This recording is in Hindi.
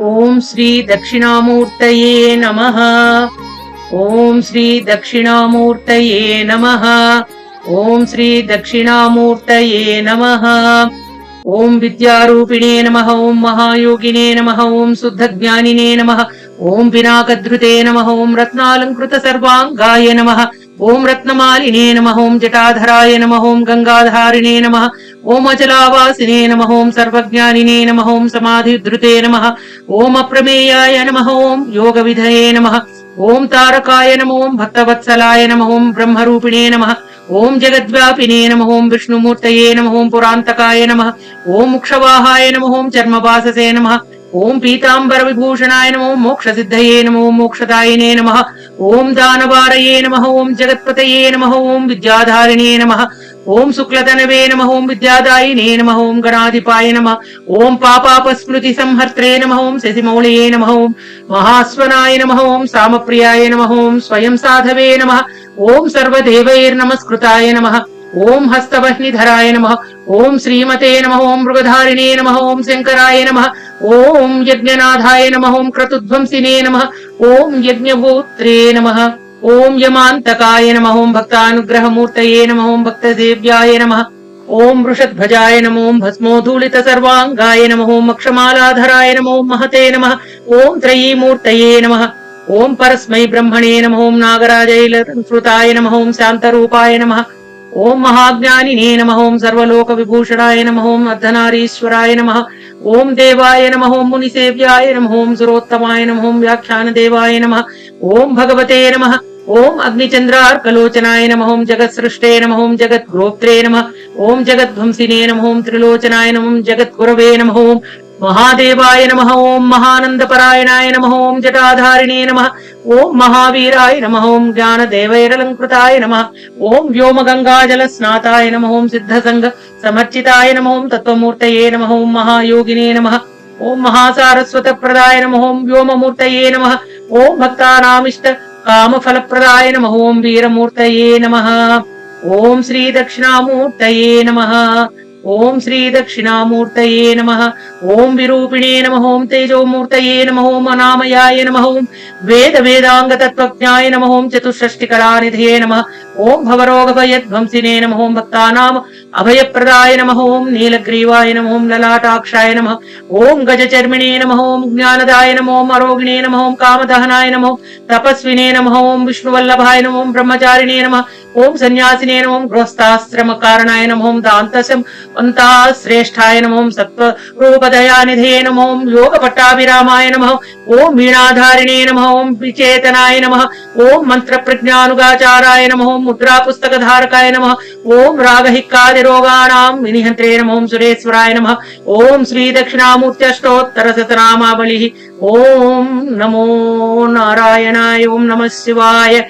ओम श्री दक्षिणामूर्तये नमः। ओम श्री दक्षिणामूर्तये नमः। ओम श्री दक्षिणामूर्तये नमः। ओम विद्यारूपिणे नमः। ओम महायोगिने नमः। ओम शुद्धज्ञानिने नमः। ओम पिनाकधृते नमः। ओम रत्नालंकृत सर्वांगाय नमः। ओम रत्नमालिने नमः। ओम जटाधराय नमः। ओम गंगाधारिणे नमः। ओम अचलावासिने नमः। ओम सर्वज्ञानिने नमः। ओम समाधिधृते नमः। ओम अप्रमेयाय नमः। ओम योगविधये नमः। ओम तारकाय नमः। ओम भक्तवत्सलाय नमः। ओम ब्रह्मरूपिणे नमः। ओम जगद्व्यापिने नमः। ओम विष्णुमूर्तये नमः। ओम पुरान्तकाय नमः। ओम मुक्षवाहाय नमः। ओम चर्मवाससे नमः। ओम पीतांबर विभूषणाय नमः। ओम मोक्षसिद्धये नमः। ओम मोक्षदायिने नमः। ओम दानवारये नमः। ओम जगत्पतये नमः। ओम विद्याधारिणे नमः। ओम शुक्लतनवे नमः। ओम विद्यादायिने नमः। ओम गणाधिपाय नमः। ओम पापापस्मृति संहर्त्रे नमः। ओम शशिमौलये नमः। ओम महास्वनाय नमः। ओम सामप्रियाय नमः। ओम स्वयं साधवे नमः। ओम सर्वदेवैर्नमस्कृताय नमः। ओम हस्तवह्निधराय नमः। ओम श्रीमते नमः। ओम मृगधारिणे नमः। ओम शंकराय नमः। ओम यज्ञनाथाय नमः। ओम क्रतुध्वंसिने नमः। ओम यज्ञभूत्रे नमः। ओम यमांतकाय नमः। ओम भक्तानुग्रहमूर्तये नमः। ओम भक्तसेव्याय नमः। ओम वृषध्वजाय नमः। ओम भस्मोधूलित सर्वांगाय नमः। ओम अक्षमालाधराय नमः। ओम महते नमः। ओम त्रयीमूर्तये नमः। ओम परस्मै ब्रह्मणे नमः। ओम नागराजैलसृताय नमः। ओम शान्तरूपाय नमः। ओम महाज्ञानिने नमः। ओम सर्वलोकविभूषणाय नमः। ओम अर्धनारीश्वराय नमः। ओम देवाय नमः। ओम मुनिसेव्याय नमः। ओम सुरोत्तमाय नमः। ओम व्याख्यानदेवाय नमः। ओम भगवते नमः। ओम अग्निचन्द्रार्कलोचनाय नमः। ओम जगत्सृष्टे नमः। ओम जगद्गोप्त्रे नमः। ओम जगद्ध्वंसिने नमः। ओम त्रिलोचनाय नमः। ओम जगद्गुरवे नमः। ओम महादेवाय नमः। ओम महानन्दपरायणाय नमः। ओम जटाधारिणे नमः। ओम महावीराय नमः। ओम ज्ञानदेवैरलङ्कृताय नमः। ओम व्योमगङ्गाजलस्नाताय नमः। ओम सिद्धसङ्ग समर्चिताय नमः। ओम तत्त्वमूर्तये नमः। ओम महायोगिने नमः। ओम महासारस्वतप्रदाय नमः। ओम व्योममूर्तये नमः। ओम भक्तानामिष्ट कामफलप्रदाय नमः। ओम वीरमूर्तये नमः। ओम श्री दक्षिणामूर्तये नमः। ओम श्री दक्षिणामूर्तये नमः। ओम विरूपिणे नमः। ओम तेजोमूर्तये नमः। ओम अनामयाय नमः। ओम वेद वेदांग तत्त्वज्ञाय नमः। ओम चतुष्षष्टिकलानिधये नमः। ओम भवरोगभयध्वंसिने नमः। ओम भक्तानाम अभयप्रदाय नमः। ओम नीलग्रीवाय नमः। ओम ललाटाक्षाय नमः। ओम गजचर्मिणे नमः। ओम ज्ञानदाय नमः। ओम अरोगिणे नमः। ओम कामदहनाय नमः। तपस्विने नमः। ओम विष्णुवल्लभाय नमः। ओम ब्रह्मचारिणे नमः। ओम सन्यासिने नमः। ओम गृहस्थाश्रम कारणाय नमः। ओम दान्तसम अंता श्रेष्ठाय नमः। ओम सत्त्वरूपदयानिधये नमः। ओम योगपट्टाभिरामाय नमः। ओम वीणाधारिणे नमः। ओम विचेतनाय नमः। ओम मंत्रप्रज्ञानुगाचाराय नमः। ओम मुद्रापुस्तकधारकाय नमः। ओम रागहिक्कादिरोगाणां विनिहन्त्रे नमः। ओम सुरेश्वराय नमः। ओम श्री दक्षिणामूर्त्यष्टोत्तरशतनामावलिः। ओम नमो नारायणाय। ओम नमः शिवाय।